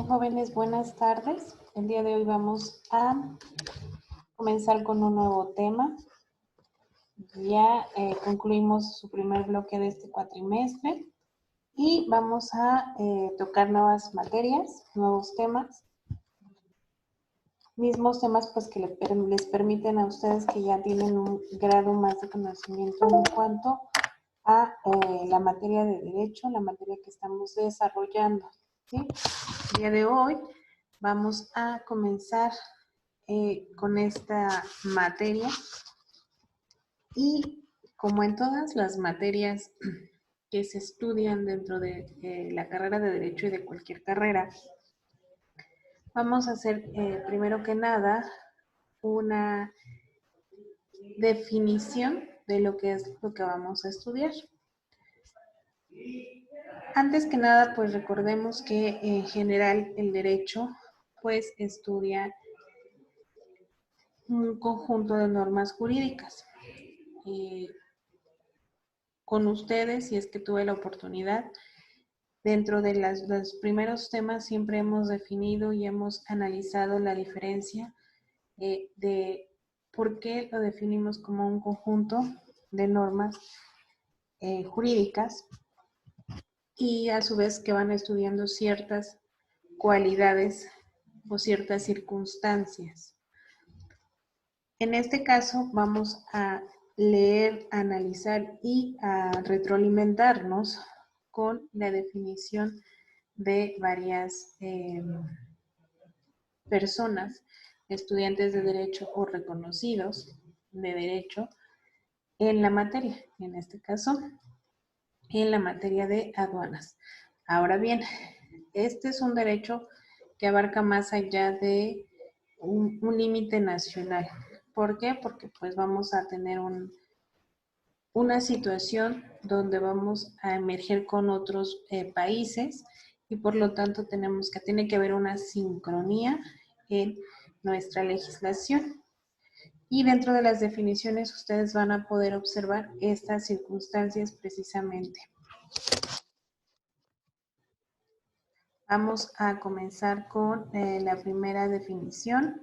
Jóvenes, buenas tardes. El día de hoy vamos a comenzar con un nuevo tema. Ya concluimos su primer bloque de este cuatrimestre y vamos a tocar nuevas materias, nuevos temas. Mismos temas pues que les permiten a ustedes que ya tienen un grado más de conocimiento en cuanto a la materia de derecho, la materia que estamos desarrollando, ¿sí? El día de hoy vamos a comenzar con esta materia y como en todas las materias que se estudian dentro de la carrera de Derecho y de cualquier carrera, vamos a hacer primero que nada una definición de lo que es lo que vamos a estudiar. Antes que nada, pues recordemos que en general el derecho pues estudia un conjunto de normas jurídicas. Con ustedes, si es que tuve la oportunidad, dentro de los primeros temas siempre hemos definido y hemos analizado la diferencia de por qué lo definimos como un conjunto de normas jurídicas y a su vez que van estudiando ciertas cualidades o ciertas circunstancias. En este caso vamos a leer, analizar y a retroalimentarnos con la definición de varias personas, estudiantes de derecho o reconocidos de derecho en la materia, en este caso en la materia de aduanas. Ahora bien, este es un derecho que abarca más allá de un límite nacional. ¿Por qué? Porque pues vamos a tener una situación donde vamos a emerger con otros países y por lo tanto tiene que haber una sincronía en nuestra legislación. Y dentro de las definiciones ustedes van a poder observar estas circunstancias precisamente. Vamos a comenzar con la primera definición.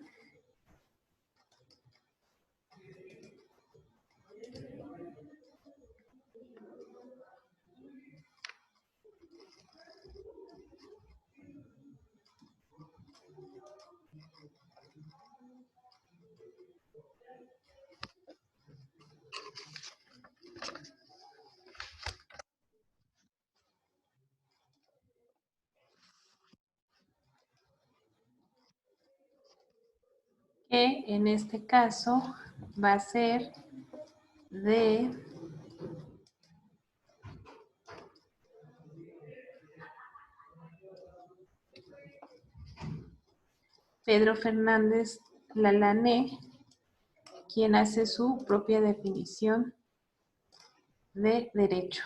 Que en este caso va a ser de Pedro Fernández Lalané, quien hace su propia definición de derecho.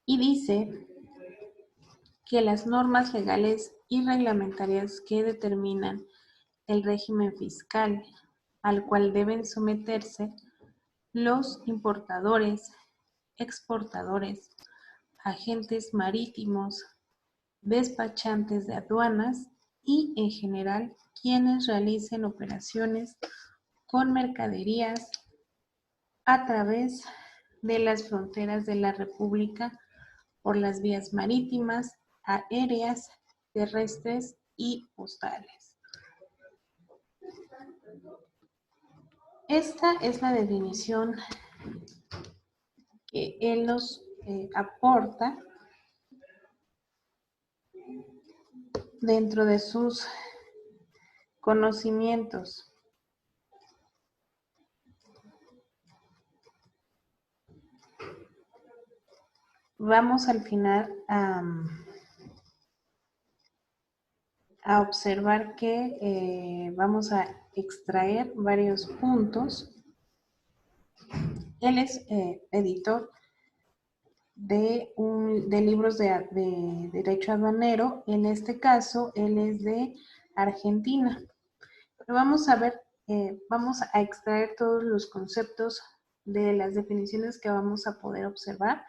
Y dice que las normas legales y reglamentarias que determinan el régimen fiscal al cual deben someterse los importadores, exportadores, agentes marítimos, despachantes de aduanas y en general quienes realicen operaciones con mercaderías a través de las fronteras de la República por las vías marítimas, aéreas, terrestres y postales. Esta es la definición que él nos aporta dentro de sus conocimientos. Vamos al final a observar que vamos a extraer varios puntos. Él es editor de libros de derecho aduanero. En este caso, él es de Argentina. Pero vamos a ver, vamos a extraer todos los conceptos de las definiciones que vamos a poder observar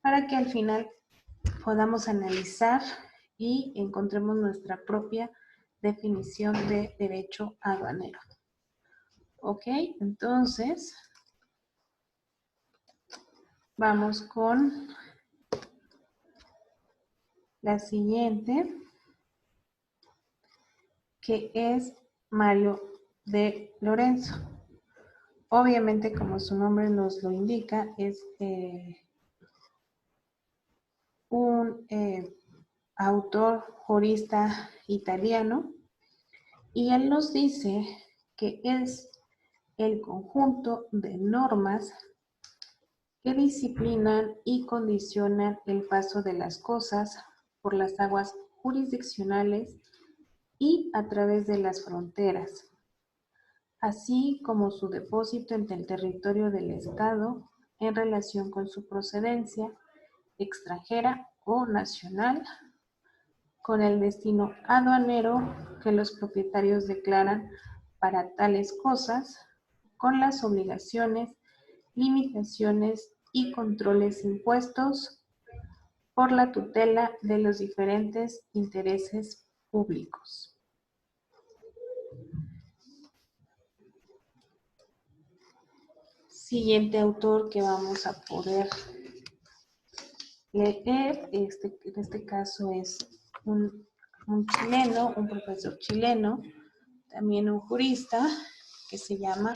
para que al final podamos analizar y encontremos nuestra propia definición de derecho aduanero. Ok, entonces vamos con la siguiente, que es Mario de Lorenzo. Obviamente, como su nombre nos lo indica, es un autor jurista italiano, y él nos dice que es el conjunto de normas que disciplinan y condicionan el paso de las cosas por las aguas jurisdiccionales y a través de las fronteras, así como su depósito en el territorio del Estado en relación con su procedencia extranjera o nacional, con el destino aduanero que los propietarios declaran para tales cosas, con las obligaciones, limitaciones y controles impuestos por la tutela de los diferentes intereses públicos. Siguiente autor que vamos a poder leer, en este caso es un chileno, un profesor chileno, también un jurista, que se llama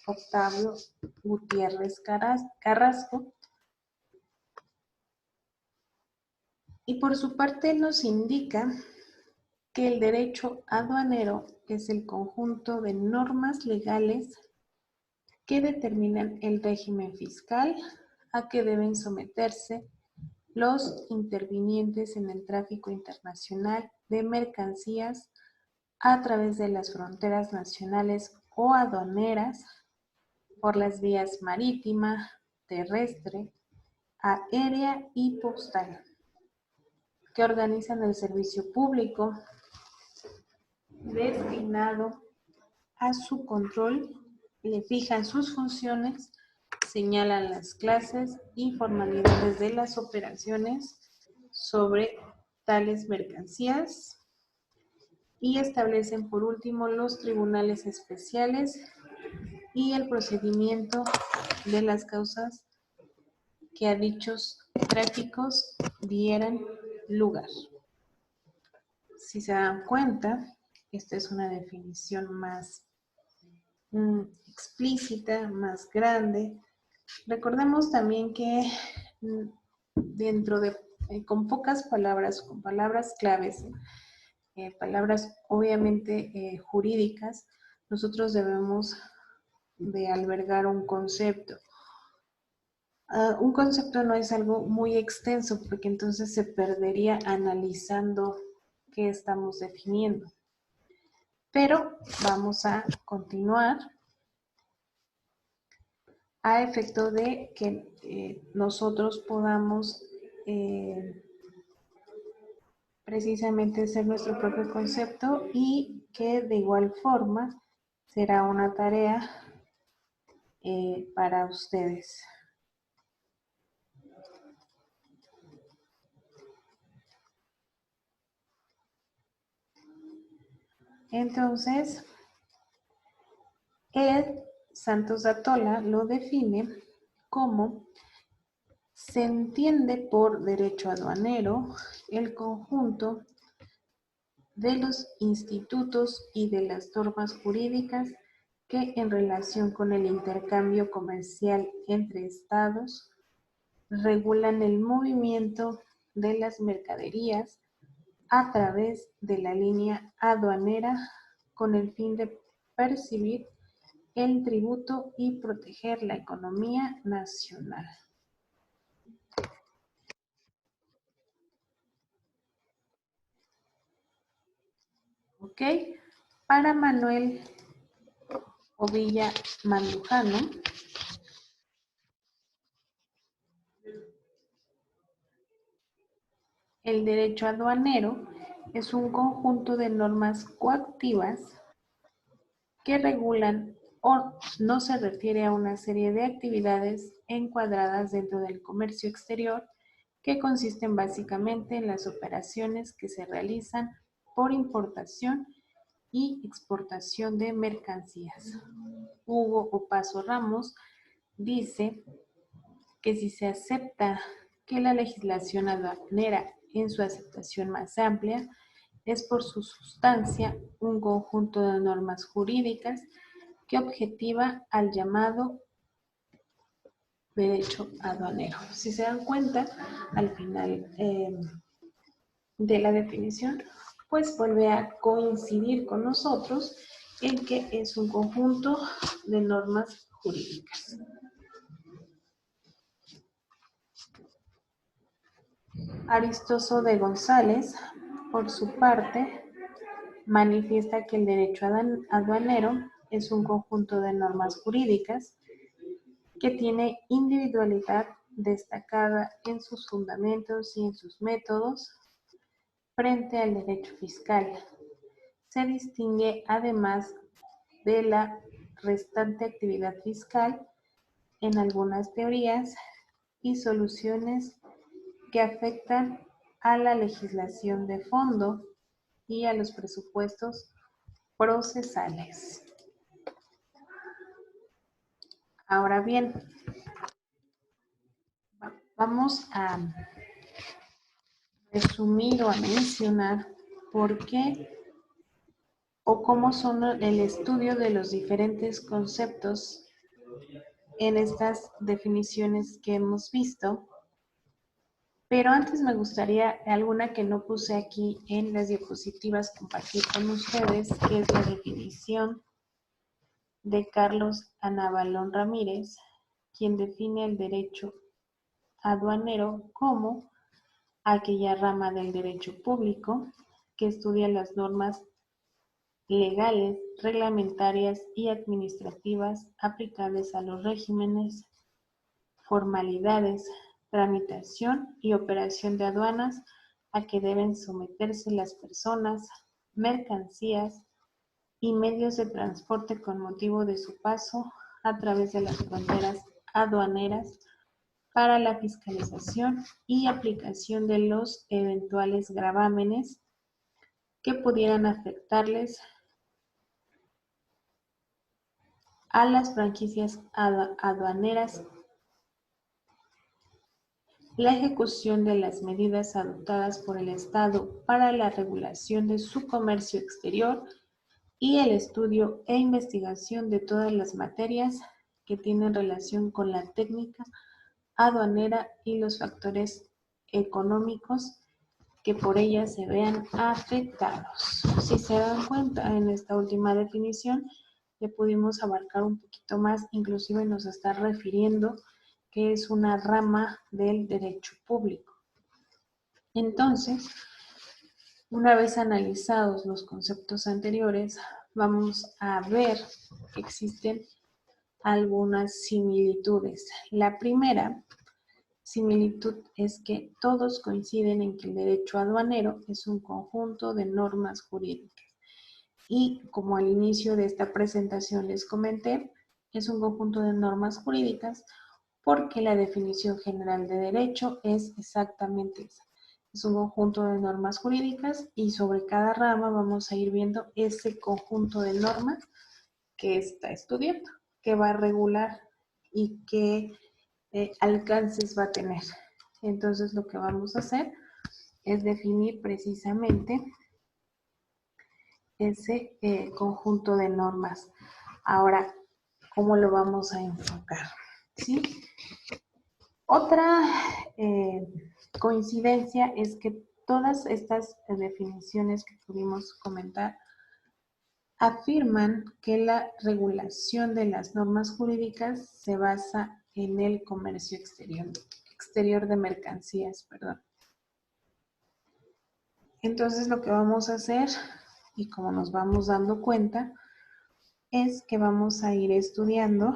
Octavio Gutiérrez Carrasco. Y por su parte nos indica que el derecho aduanero es el conjunto de normas legales que determinan el régimen fiscal a que deben someterse los intervinientes en el tráfico internacional de mercancías a través de las fronteras nacionales o aduaneras, por las vías marítima, terrestre, aérea y postal, que organizan el servicio público destinado a su control, le fijan sus funciones, señalan las clases y formalidades de las operaciones sobre tales mercancías y establecen por último los tribunales especiales y el procedimiento de las causas que a dichos tráficos dieran lugar. Si se dan cuenta, esta es una definición más explícita, más grande. Recordemos también que dentro de, con pocas palabras, con palabras claves, palabras obviamente jurídicas, nosotros debemos de albergar un concepto. Un concepto no es algo muy extenso porque entonces se perdería analizando qué estamos definiendo. Pero vamos a continuar a efecto de que nosotros podamos precisamente hacer nuestro propio concepto y que de igual forma será una tarea para ustedes. Entonces, Santos Atola lo define como: se entiende por derecho aduanero el conjunto de los institutos y de las normas jurídicas que en relación con el intercambio comercial entre estados regulan el movimiento de las mercaderías a través de la línea aduanera con el fin de percibir el tributo y proteger la economía nacional. ¿Ok? Para Manuel Ovilla Mandujano, el derecho aduanero es un conjunto de normas coactivas que regulan o no se refiere a una serie de actividades encuadradas dentro del comercio exterior que consisten básicamente en las operaciones que se realizan por importación y exportación de mercancías. Hugo Opazo Ramos dice que si se acepta que la legislación aduanera en su aceptación más amplia es por su sustancia un conjunto de normas jurídicas que objetiva al llamado derecho aduanero. Si se dan cuenta, al final de la definición, pues vuelve a coincidir con nosotros en que es un conjunto de normas jurídicas. Aristoso de González, por su parte, manifiesta que el derecho aduanero es un conjunto de normas jurídicas que tiene individualidad destacada en sus fundamentos y en sus métodos frente al derecho fiscal. Se distingue además de la restante actividad fiscal en algunas teorías y soluciones que afectan a la legislación de fondo y a los presupuestos procesales. Ahora bien, vamos a resumir o a mencionar por qué o cómo son el estudio de los diferentes conceptos en estas definiciones que hemos visto. Pero antes me gustaría alguna que no puse aquí en las diapositivas compartir con ustedes, que es la definición de Carlos Anabalón Ramírez, quien define el derecho aduanero como aquella rama del derecho público que estudia las normas legales, reglamentarias y administrativas aplicables a los regímenes, formalidades, tramitación y operación de aduanas a que deben someterse las personas, mercancías y medios de transporte con motivo de su paso a través de las fronteras aduaneras para la fiscalización y aplicación de los eventuales gravámenes que pudieran afectarles a las franquicias aduaneras, la ejecución de las medidas adoptadas por el Estado para la regulación de su comercio exterior y el estudio e investigación de todas las materias que tienen relación con la técnica aduanera y los factores económicos que por ella se vean afectados. Si se dan cuenta, en esta última definición ya pudimos abarcar un poquito más, inclusive nos está refiriendo que es una rama del derecho público. Entonces, una vez analizados los conceptos anteriores, vamos a ver que existen algunas similitudes. La primera similitud es que todos coinciden en que el derecho aduanero es un conjunto de normas jurídicas. Y como al inicio de esta presentación les comenté, es un conjunto de normas jurídicas porque la definición general de derecho es exactamente esa. Es un conjunto de normas jurídicas y sobre cada rama vamos a ir viendo ese conjunto de normas que está estudiando, que va a regular y qué alcances va a tener. Entonces lo que vamos a hacer es definir precisamente ese conjunto de normas. Ahora, ¿cómo lo vamos a enfocar? ¿Sí? Otra coincidencia es que todas estas definiciones que pudimos comentar afirman que la regulación de las normas jurídicas se basa en el comercio exterior de mercancías, perdón. Entonces lo que vamos a hacer, y como nos vamos dando cuenta, es que vamos a ir estudiando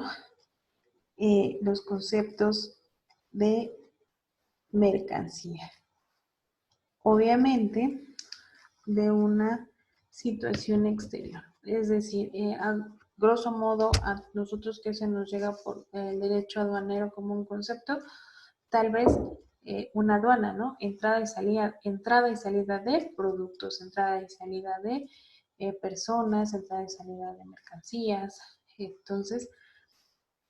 los conceptos de mercancía. Obviamente, de una situación exterior. Es decir, a grosso modo, a nosotros que se nos llega por el derecho aduanero como un concepto, tal vez una aduana, ¿no? Entrada y salida de productos, entrada y salida de personas, entrada y salida de mercancías. Entonces,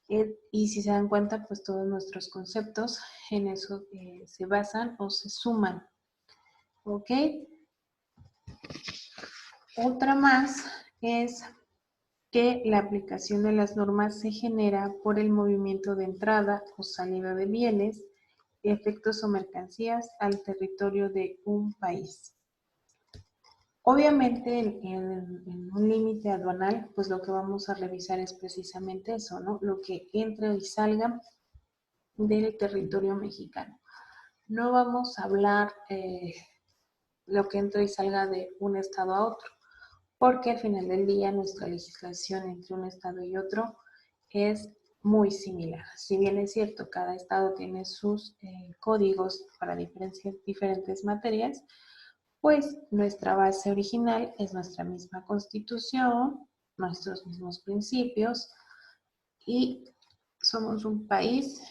y si se dan cuenta, pues todos nuestros conceptos en eso se basan o se suman. ¿Ok? Otra más es que la aplicación de las normas se genera por el movimiento de entrada o salida de bienes, efectos o mercancías al territorio de un país. Obviamente en un límite aduanal, pues lo que vamos a revisar es precisamente eso, ¿no? Lo que entre y salga del territorio mexicano. No vamos a hablar lo que entre y salga de un estado a otro, porque al final del día nuestra legislación entre un estado y otro es muy similar. Si bien es cierto, cada estado tiene sus códigos para diferentes materias, pues nuestra base original es nuestra misma constitución, nuestros mismos principios y somos un país,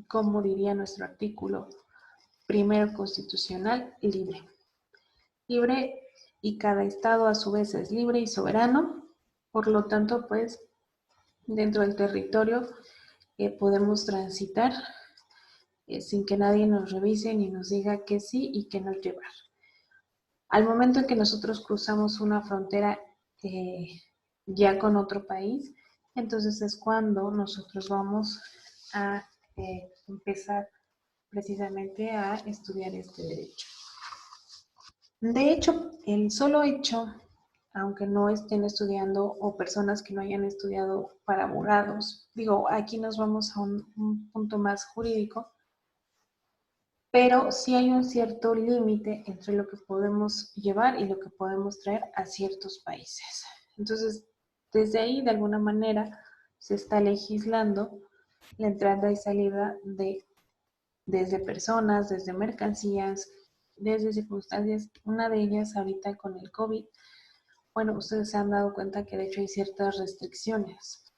como diría nuestro artículo primero constitucional, libre. Libre y cada estado a su vez es libre y soberano, por lo tanto, pues dentro del territorio podemos transitar sin que nadie nos revise ni nos diga que sí y que no llevar. Al momento en que nosotros cruzamos una frontera ya con otro país, entonces es cuando nosotros vamos a empezar precisamente a estudiar este derecho. De hecho, el solo hecho, aunque no estén estudiando o personas que no hayan estudiado para abogados, digo, aquí nos vamos a un punto más jurídico, pero sí hay un cierto límite entre lo que podemos llevar y lo que podemos traer a ciertos países. Entonces, desde ahí, de alguna manera, se está legislando la entrada y salida desde personas, desde mercancías, desde circunstancias. Una de ellas ahorita con el COVID, bueno, ustedes se han dado cuenta que de hecho hay ciertas restricciones.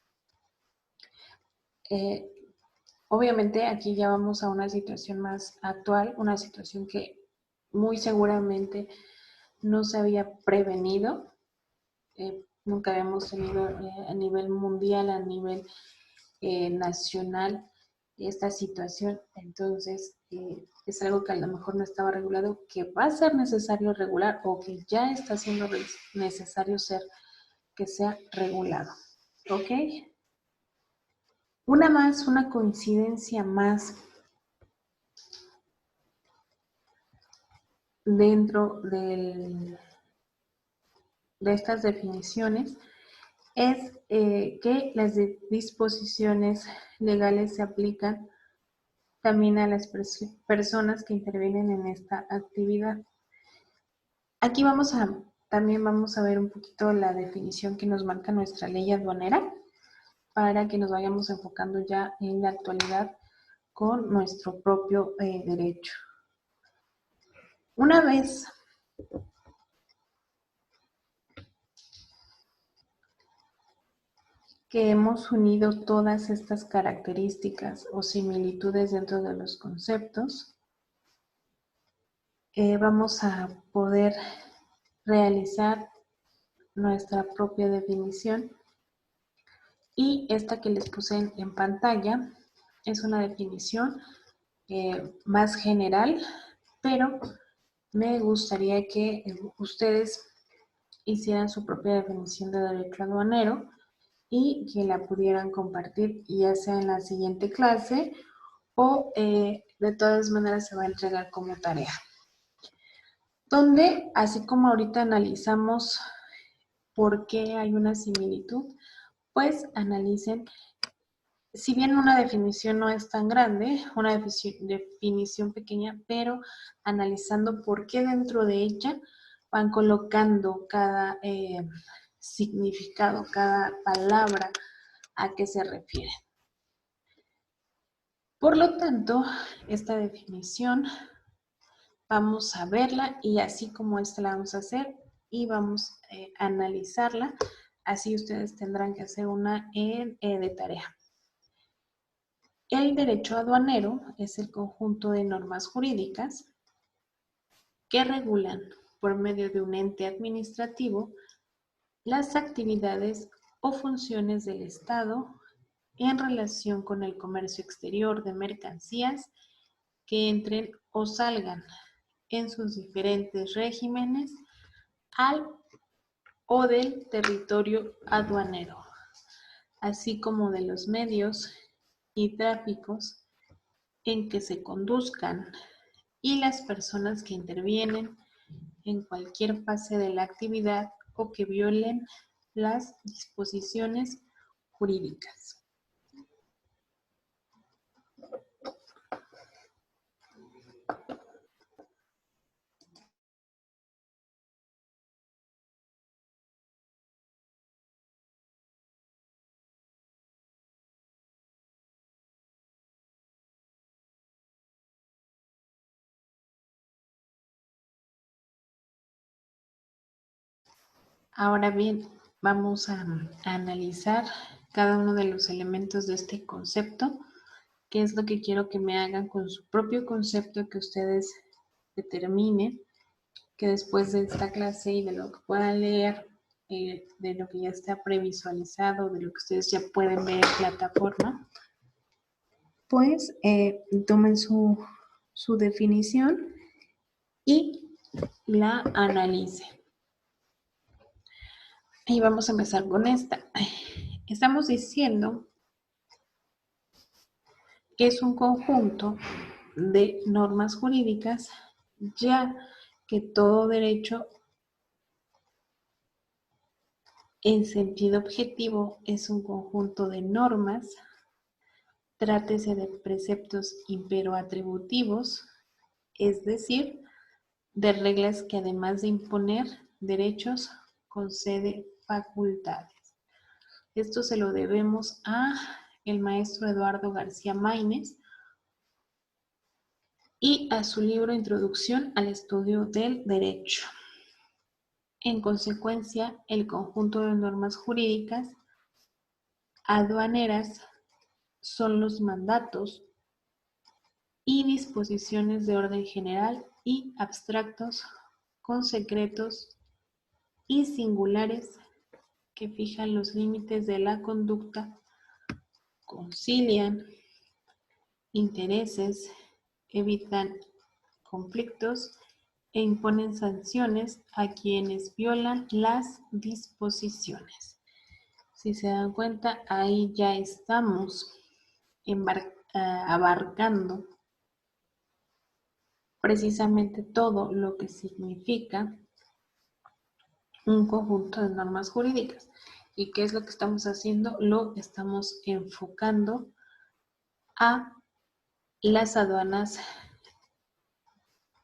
Obviamente aquí ya vamos a una situación más actual, una situación que muy seguramente no se había prevenido. Nunca habíamos tenido a nivel mundial, a nivel nacional, esta situación. Entonces, es algo que a lo mejor no estaba regulado, que va a ser necesario regular o que ya está siendo necesario que sea regulado. ¿Ok? Una coincidencia más dentro de estas definiciones es que las disposiciones legales se aplican también a las personas que intervienen en esta actividad. Aquí también vamos a ver un poquito la definición que nos marca nuestra ley aduanera para que nos vayamos enfocando ya en la actualidad con nuestro propio derecho. Una vez que hemos unido todas estas características o similitudes dentro de los conceptos, vamos a poder realizar nuestra propia definición. Y esta que les puse en pantalla es una definición más general, pero me gustaría que ustedes hicieran su propia definición de derecho aduanero y que la pudieran compartir ya sea en la siguiente clase o de todas maneras se va a entregar como tarea. Donde, así como ahorita analizamos por qué hay una similitud, pues analicen, si bien una definición no es tan grande, una definición pequeña, pero analizando por qué dentro de ella van colocando cada significado, cada palabra a qué se refiere. Por lo tanto, esta definición vamos a verla y así como esta la vamos a hacer y vamos a analizarla. Así ustedes tendrán que hacer una de tarea. El derecho aduanero es el conjunto de normas jurídicas que regulan por medio de un ente administrativo las actividades o funciones del Estado en relación con el comercio exterior de mercancías que entren o salgan en sus diferentes regímenes al o del territorio aduanero, así como de los medios y tráficos en que se conduzcan y las personas que intervienen en cualquier fase de la actividad o que violen las disposiciones jurídicas. Ahora bien, vamos a analizar cada uno de los elementos de este concepto, que es lo que quiero que me hagan con su propio concepto, que ustedes determinen, que después de esta clase y de lo que puedan leer, de lo que ya está previsualizado, de lo que ustedes ya pueden ver en plataforma, pues tomen su definición y la analicen. Y vamos a empezar con esta. Estamos diciendo que es un conjunto de normas jurídicas, ya que todo derecho en sentido objetivo es un conjunto de normas, trátese de preceptos imperoatributivos, es decir, de reglas que además de imponer derechos, concede facultades. Esto se lo debemos a el maestro Eduardo García Maínez y a su libro Introducción al Estudio del Derecho. En consecuencia, el conjunto de normas jurídicas aduaneras son los mandatos y disposiciones de orden general y abstractos con secretos y singulares que fijan los límites de la conducta, concilian intereses, evitan conflictos e imponen sanciones a quienes violan las disposiciones. Si se dan cuenta, ahí ya estamos abarcando precisamente todo lo que significa un conjunto de normas jurídicas. ¿Y qué es lo que estamos haciendo? Lo estamos enfocando a las aduanas,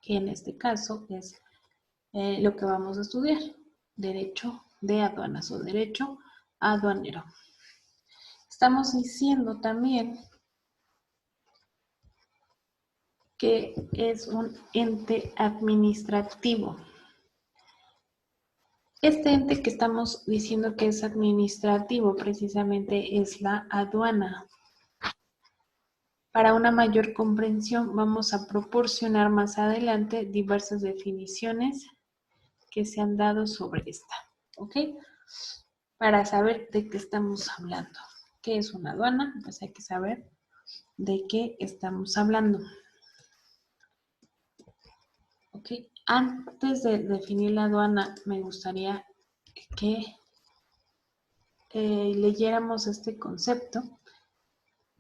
que en este caso es lo que vamos a estudiar, derecho de aduanas o derecho aduanero. Estamos diciendo también que es un ente administrativo. Este ente que estamos diciendo que es administrativo precisamente es la aduana. Para una mayor comprensión vamos a proporcionar más adelante diversas definiciones que se han dado sobre esta, ¿ok? Para saber de qué estamos hablando. ¿Qué es una aduana? Pues hay que saber de qué estamos hablando. ¿Ok? Antes de definir la aduana, me gustaría que leyéramos este concepto.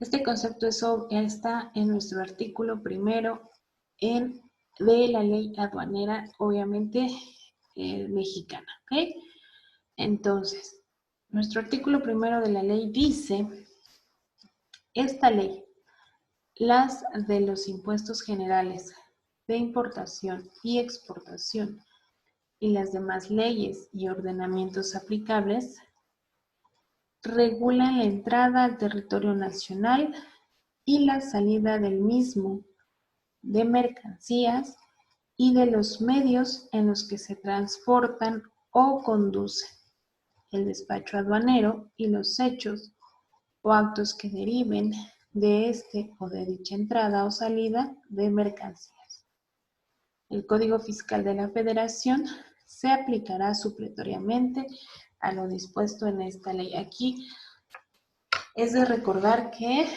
Este concepto está en nuestro artículo primero de la ley aduanera, obviamente mexicana. ¿Ok? Entonces, nuestro artículo primero de la ley dice, esta ley, las de los impuestos generales de importación y exportación y las demás leyes y ordenamientos aplicables regulan la entrada al territorio nacional y la salida del mismo de mercancías y de los medios en los que se transportan o conducen, el despacho aduanero y los hechos o actos que deriven de este o de dicha entrada o salida de mercancías. El Código Fiscal de la Federación se aplicará supletoriamente a lo dispuesto en esta ley. Aquí es de recordar que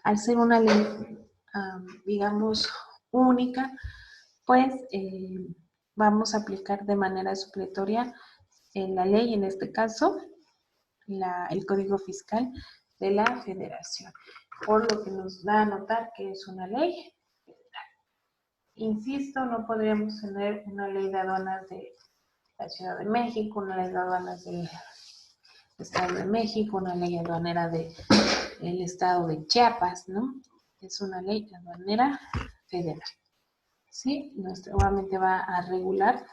al ser una ley, digamos, única, pues vamos a aplicar de manera supletoria la ley, en este caso, el Código Fiscal de la Federación, por lo que nos da a notar que es una ley federal. Insisto, no podríamos tener una ley de aduanas de la Ciudad de México, una ley de aduanas del Estado de México, una ley aduanera del Estado de Chiapas, ¿no? Es una ley aduanera federal. ¿Sí? Nuevamente va a regular,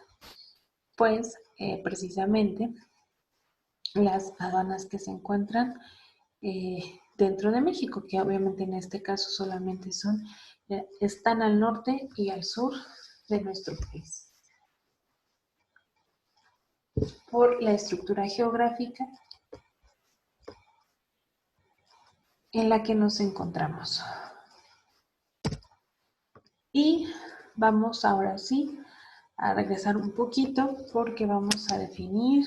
pues, precisamente las aduanas que se encuentran dentro de México, que obviamente en este caso solamente están al norte y al sur de nuestro país. Por la estructura geográfica en la que nos encontramos. Y vamos ahora sí a regresar un poquito porque vamos a definir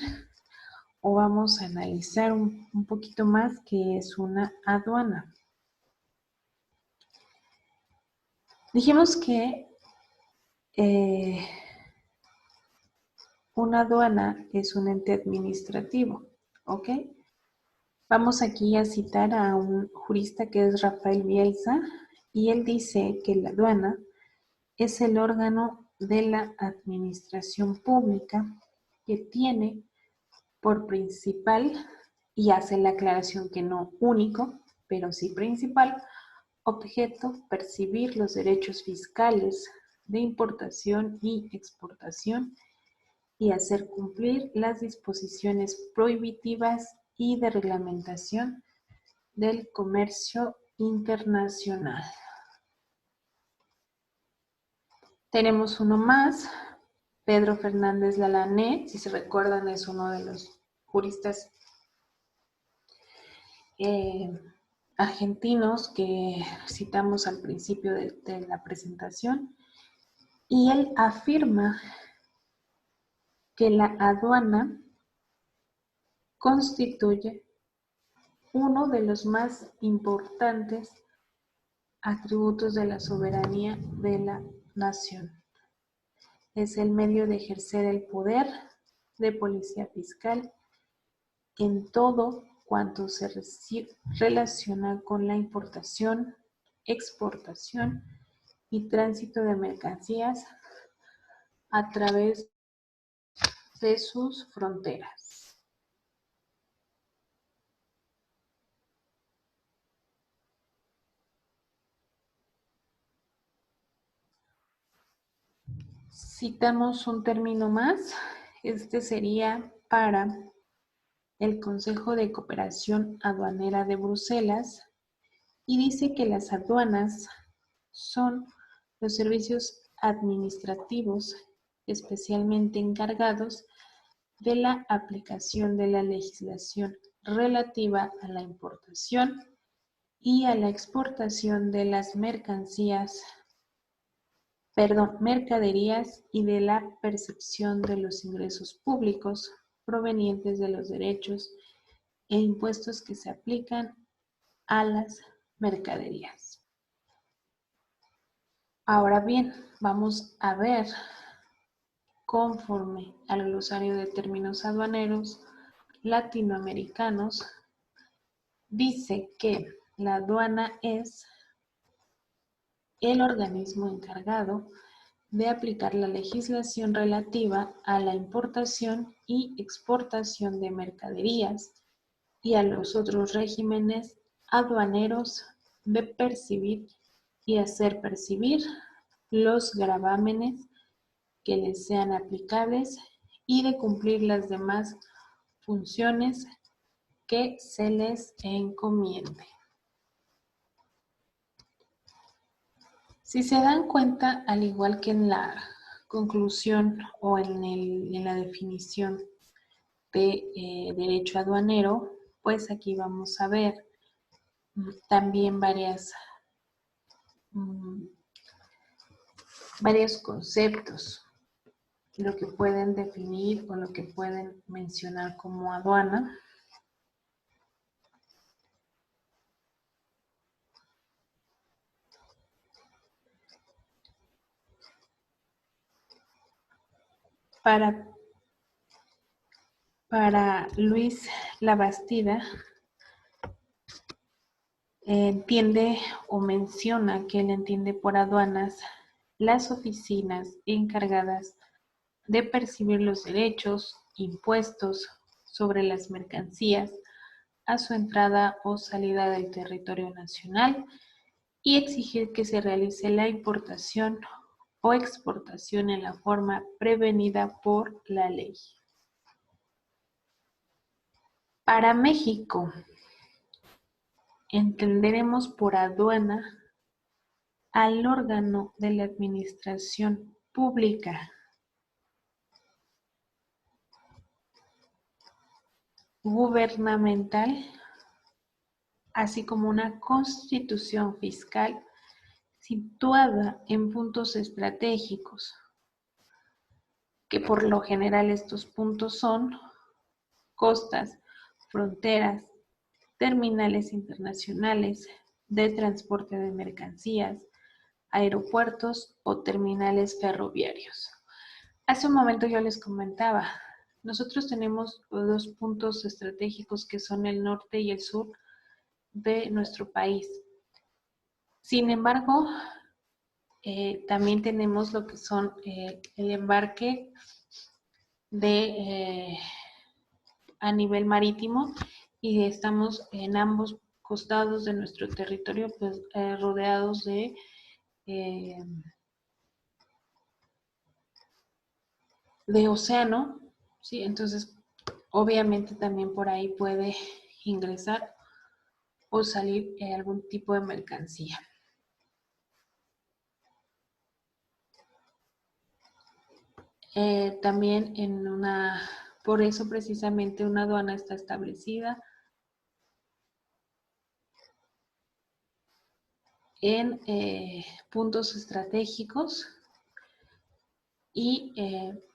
o vamos a analizar un poquito más qué es una aduana. Dijimos que una aduana es un ente administrativo, ¿ok? Vamos aquí a citar a un jurista que es Rafael Bielsa y él dice que la aduana es el órgano de la administración pública que tiene por principal, y hace la aclaración que no único, pero sí principal, objeto percibir los derechos fiscales de importación y exportación y hacer cumplir las disposiciones prohibitivas y de reglamentación del comercio internacional. Tenemos uno más, Pedro Fernández Lalané, si se recuerdan es uno de los juristas argentinos que citamos al principio de la presentación, y él afirma que la aduana constituye uno de los más importantes atributos de la soberanía de la nación. Es el medio de ejercer el poder de policía fiscal en todo cuanto se relaciona con la importación, exportación y tránsito de mercancías a través de sus fronteras. Citamos un término más, este sería para el Consejo de Cooperación Aduanera de Bruselas, y dice que las aduanas son los servicios administrativos especialmente encargados de la aplicación de la legislación relativa a la importación y a la exportación de las mercaderías y de la percepción de los ingresos públicos provenientes de los derechos e impuestos que se aplican a las mercaderías. Ahora bien, vamos a ver, conforme al glosario de términos aduaneros latinoamericanos, dice que la aduana es el organismo encargado de aplicar la legislación relativa a la importación y exportación de mercaderías y a los otros regímenes aduaneros de percibir y hacer percibir los gravámenes que les sean aplicables y de cumplir las demás funciones que se les encomiende. Si se dan cuenta, al igual que en la conclusión o en la definición de derecho aduanero, pues aquí vamos a ver también varios conceptos, lo que pueden definir o lo que pueden mencionar como aduana. Para Luis Labastida, entiende o menciona que él entiende por aduanas las oficinas encargadas de percibir los derechos, impuestos sobre las mercancías a su entrada o salida del territorio nacional y exigir que se realice la importación o exportación en la forma prevenida por la ley. Para México, entenderemos por aduana al órgano de la administración pública gubernamental, así como una constitución fiscal situada en puntos estratégicos, que por lo general estos puntos son costas, fronteras, terminales internacionales de transporte de mercancías, aeropuertos o terminales ferroviarios. Hace un momento yo les comentaba, nosotros tenemos dos puntos estratégicos que son el norte y el sur de nuestro país. Sin embargo, también tenemos lo que son el embarque a nivel marítimo y estamos en ambos costados de nuestro territorio pues, rodeados de océano, ¿sí? Entonces, obviamente también por ahí puede ingresar o salir algún tipo de mercancía. También por eso precisamente una aduana está establecida en puntos estratégicos y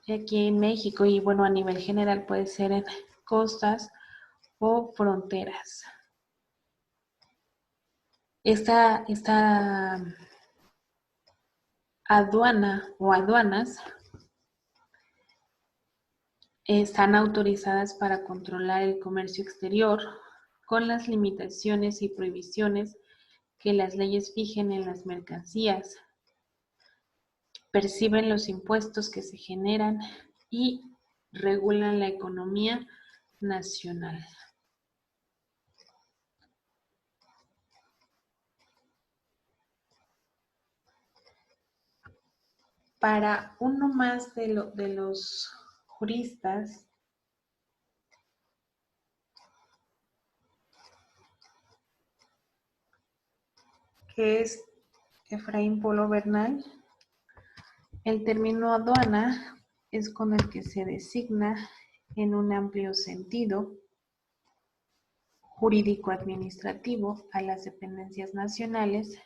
aquí en México y bueno a nivel general puede ser en costas o fronteras. Esta aduana o aduanas están autorizadas para controlar el comercio exterior con las limitaciones y prohibiciones que las leyes fijen en las mercancías, perciben los impuestos que se generan y regulan la economía nacional. Para uno más de los juristas, que es Efraín Polo Bernal, el término aduana es con el que se designa en un amplio sentido jurídico-administrativo a las dependencias nacionales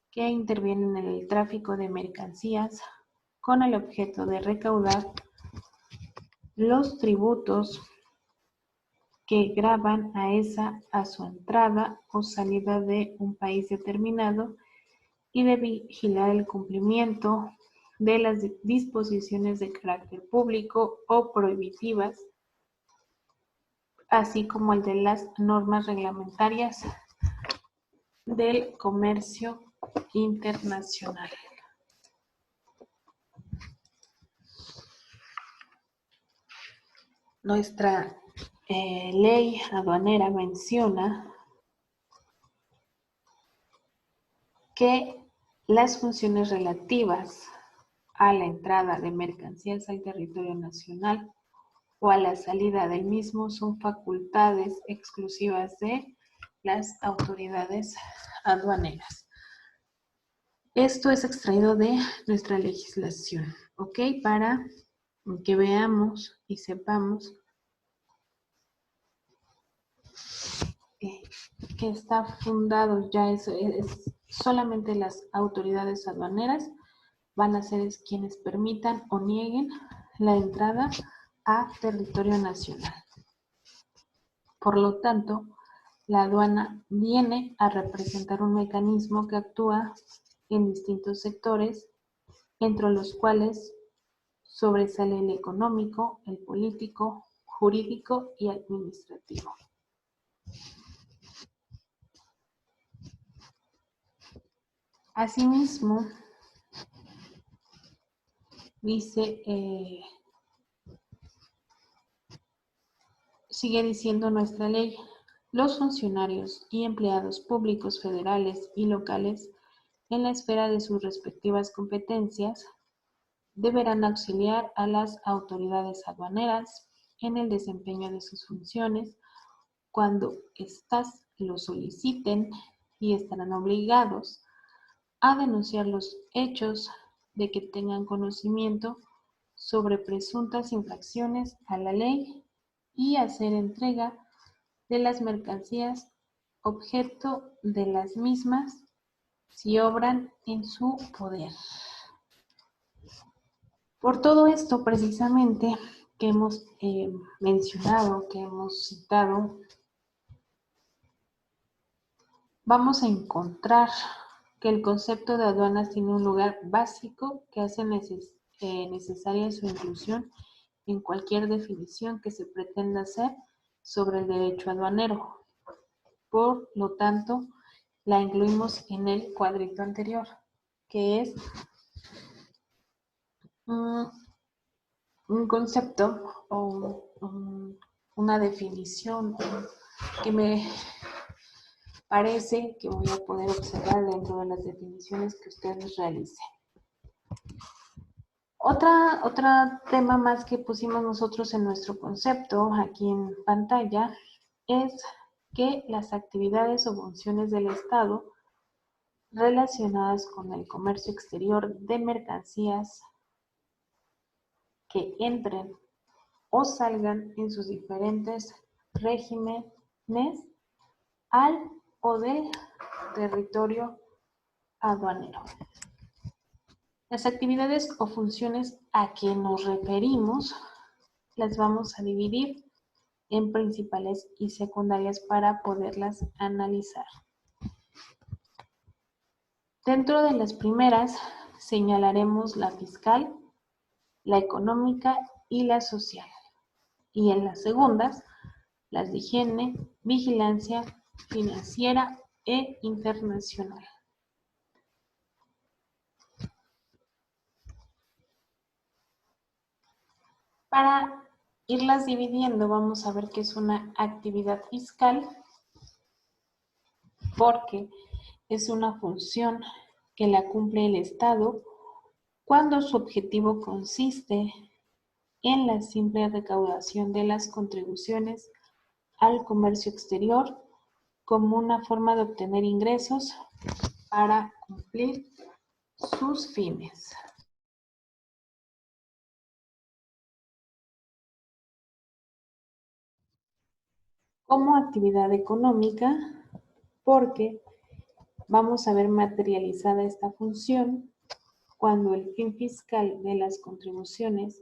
que intervienen en el tráfico de mercancías con el objeto de recaudar los tributos que gravan a su entrada o salida de un país determinado y de vigilar el cumplimiento de las disposiciones de carácter público o prohibitivas, así como el de las normas reglamentarias del comercio internacional. Nuestra ley aduanera menciona que las funciones relativas a la entrada de mercancías al territorio nacional o a la salida del mismo son facultades exclusivas de las autoridades aduaneras. Esto es extraído de nuestra legislación, ¿ok? Para que veamos y sepamos que está fundado ya es solamente las autoridades aduaneras van a ser quienes permitan o nieguen la entrada a territorio nacional. Por lo tanto, la aduana viene a representar un mecanismo que actúa en distintos sectores, entre los cuales sobresale el económico, el político, jurídico y administrativo. Asimismo, dice, sigue diciendo nuestra ley, los funcionarios y empleados públicos federales y locales en la esfera de sus respectivas competencias deberán auxiliar a las autoridades aduaneras en el desempeño de sus funciones cuando éstas lo soliciten y estarán obligados a denunciar los hechos de que tengan conocimiento sobre presuntas infracciones a la ley y hacer entrega de las mercancías objeto de las mismas si obran en su poder. Por todo esto, precisamente, que hemos mencionado, que hemos citado, vamos a encontrar que el concepto de aduanas tiene un lugar básico que hace necesaria su inclusión en cualquier definición que se pretenda hacer sobre el derecho aduanero. Por lo tanto, la incluimos en el cuadrito anterior, que es un concepto o una definición que me parece que voy a poder observar dentro de las definiciones que ustedes realicen. Otro tema más que pusimos nosotros en nuestro concepto aquí en pantalla es que las actividades o funciones del Estado relacionadas con el comercio exterior de mercancías que entren o salgan en sus diferentes regímenes al o del territorio aduanero. Las actividades o funciones a que nos referimos las vamos a dividir en principales y secundarias para poderlas analizar. Dentro de las primeras señalaremos la fiscal, la económica y la social. Y en las segundas, las de higiene, vigilancia, financiera e internacional. Para irlas dividiendo, vamos a ver qué es una actividad fiscal, porque es una función que la cumple el Estado cuando su objetivo consiste en la simple recaudación de las contribuciones al comercio exterior como una forma de obtener ingresos para cumplir sus fines. Como actividad económica, porque vamos a ver materializada esta función cuando el fin fiscal de las contribuciones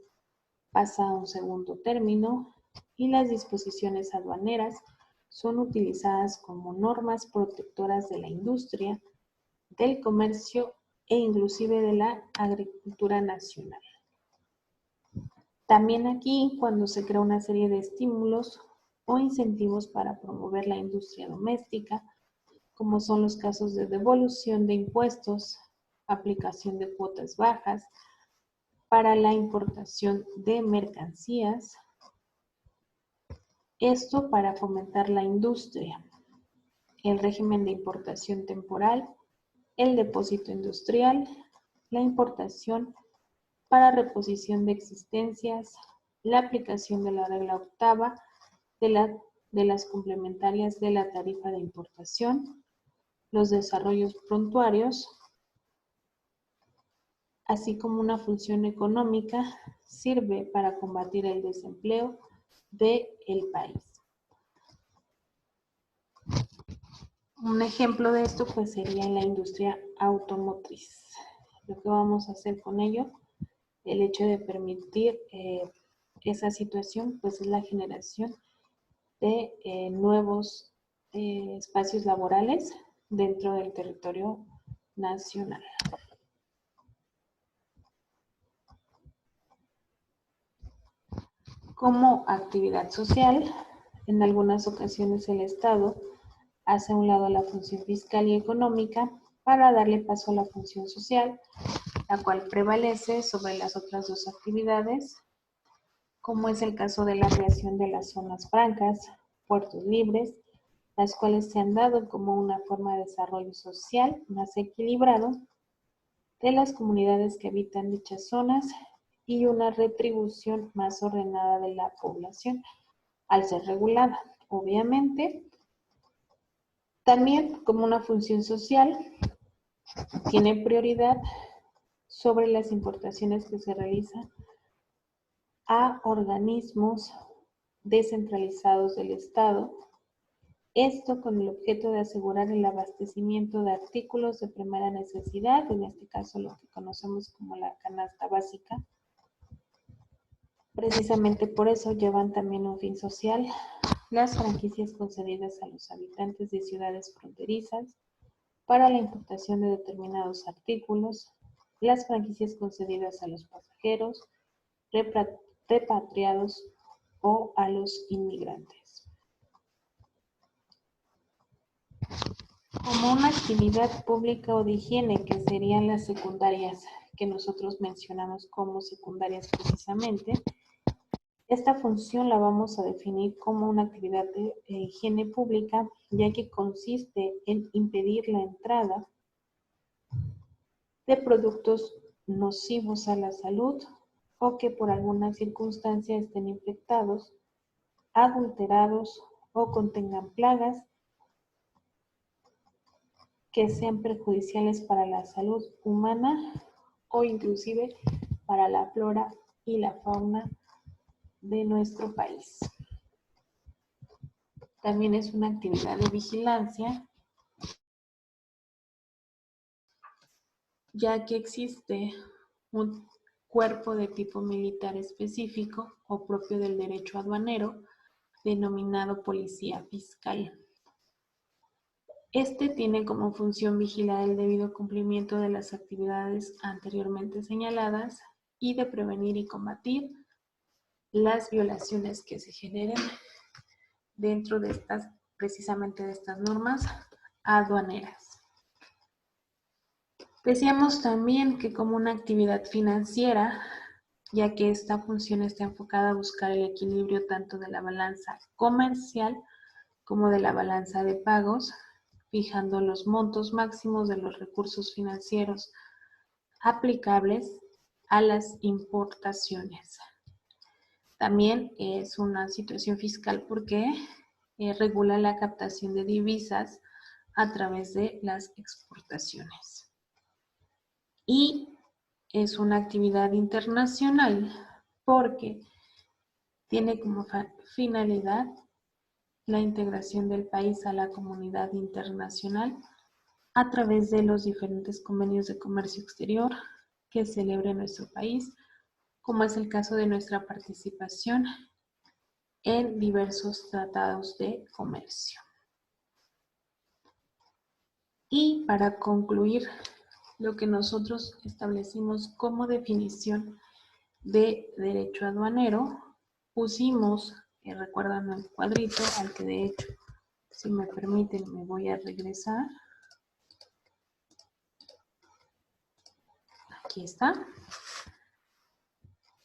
pasa a un segundo término y las disposiciones aduaneras son utilizadas como normas protectoras de la industria, del comercio e inclusive de la agricultura nacional. También aquí, cuando se crea una serie de estímulos o incentivos para promover la industria doméstica, como son los casos de devolución de impuestos, aplicación de cuotas bajas para la importación de mercancías, esto para fomentar la industria, el régimen de importación temporal, el depósito industrial, la importación para reposición de existencias, la aplicación de la regla octava de las complementarias de la tarifa de importación, los desarrollos prontuarios, así como una función económica, sirve para combatir el desempleo del país. Un ejemplo de esto pues sería en la industria automotriz. Lo que vamos a hacer con ello, el hecho de permitir esa situación, pues es la generación de nuevos espacios laborales dentro del territorio nacional. Como actividad social, en algunas ocasiones el Estado hace a un lado la función fiscal y económica para darle paso a la función social, la cual prevalece sobre las otras dos actividades, como es el caso de la creación de las zonas francas, puertos libres, las cuales se han dado como una forma de desarrollo social más equilibrado de las comunidades que habitan dichas zonas y una retribución más ordenada de la población al ser regulada. Obviamente, también como una función social, tiene prioridad sobre las importaciones que se realizan a organismos descentralizados del Estado, esto con el objeto de asegurar el abastecimiento de artículos de primera necesidad, en este caso lo que conocemos como la canasta básica. Precisamente por eso llevan también un fin social las franquicias concedidas a los habitantes de ciudades fronterizas para la importación de determinados artículos, las franquicias concedidas a los pasajeros, repatriados o a los inmigrantes. Como una actividad pública o de higiene, que serían las secundarias que nosotros mencionamos como secundarias precisamente, esta función la vamos a definir como una actividad de higiene pública, ya que consiste en impedir la entrada de productos nocivos a la salud o que por alguna circunstancia estén infectados, adulterados o contengan plagas que sean perjudiciales para la salud humana o inclusive para la flora y la fauna de nuestro país. También es una actividad de vigilancia, ya que existe un cuerpo de tipo militar específico o propio del derecho aduanero, denominado policía fiscal. Este tiene como función vigilar el debido cumplimiento de las actividades anteriormente señaladas y de prevenir y combatir las violaciones que se generen dentro de precisamente de estas normas aduaneras. Decíamos también que como una actividad financiera, ya que esta función está enfocada a buscar el equilibrio tanto de la balanza comercial como de la balanza de pagos, fijando los montos máximos de los recursos financieros aplicables a las importaciones. También es una situación fiscal porque regula la captación de divisas a través de las exportaciones. Y es una actividad internacional porque tiene como finalidad la integración del país a la comunidad internacional a través de los diferentes convenios de comercio exterior que celebra nuestro país, como es el caso de nuestra participación en diversos tratados de comercio. Y para concluir, lo que nosotros establecimos como definición de derecho aduanero, pusimos, recuerdan el cuadrito, al que de hecho, si me permiten, me voy a regresar. Aquí está.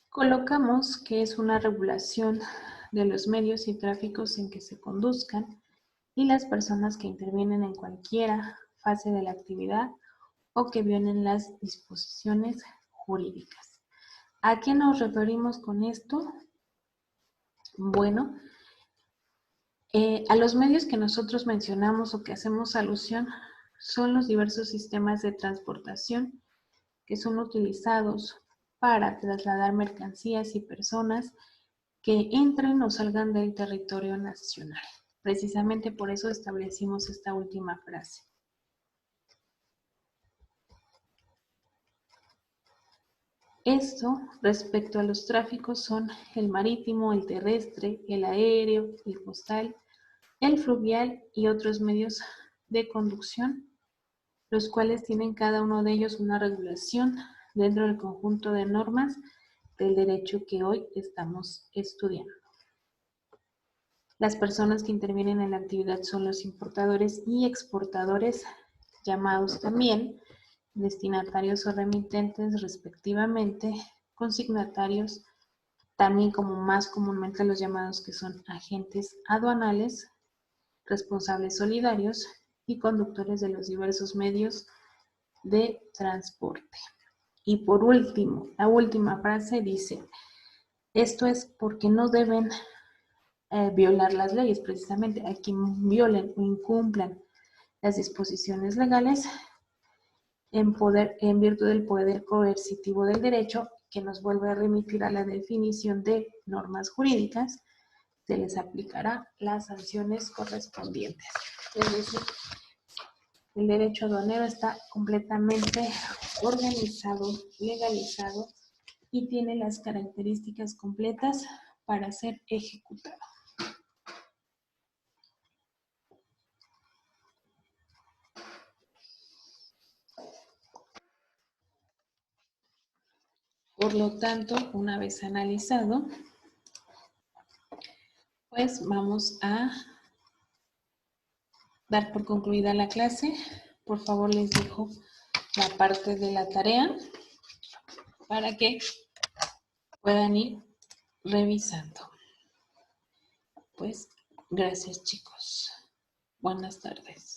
Colocamos que es una regulación de los medios y tráficos en que se conduzcan y las personas que intervienen en cualquiera fase de la actividad o que violen las disposiciones jurídicas. ¿A qué nos referimos con esto? Bueno, a los medios que nosotros mencionamos o que hacemos alusión son los diversos sistemas de transportación que son utilizados para trasladar mercancías y personas que entren o salgan del territorio nacional. Precisamente por eso establecimos esta última frase. Esto respecto a los tráficos son el marítimo, el terrestre, el aéreo, el postal, el fluvial y otros medios de conducción, los cuales tienen cada uno de ellos una regulación dentro del conjunto de normas del derecho que hoy estamos estudiando. Las personas que intervienen en la actividad son los importadores y exportadores, llamados también destinatarios o remitentes respectivamente, consignatarios, también como más comúnmente los llamados que son agentes aduanales, responsables solidarios y conductores de los diversos medios de transporte. Y por último, la última frase dice, esto es porque no deben violar las leyes, precisamente a quien violen o incumplan las disposiciones legales en virtud del poder coercitivo del derecho, que nos vuelve a remitir a la definición de normas jurídicas, se les aplicará las sanciones correspondientes. Es decir, el derecho aduanero está completamente organizado, legalizado y tiene las características completas para ser ejecutado. Por lo tanto, una vez analizado, pues vamos a dar por concluida la clase. Por favor, les dejo la parte de la tarea para que puedan ir revisando. Pues, gracias chicos. Buenas tardes.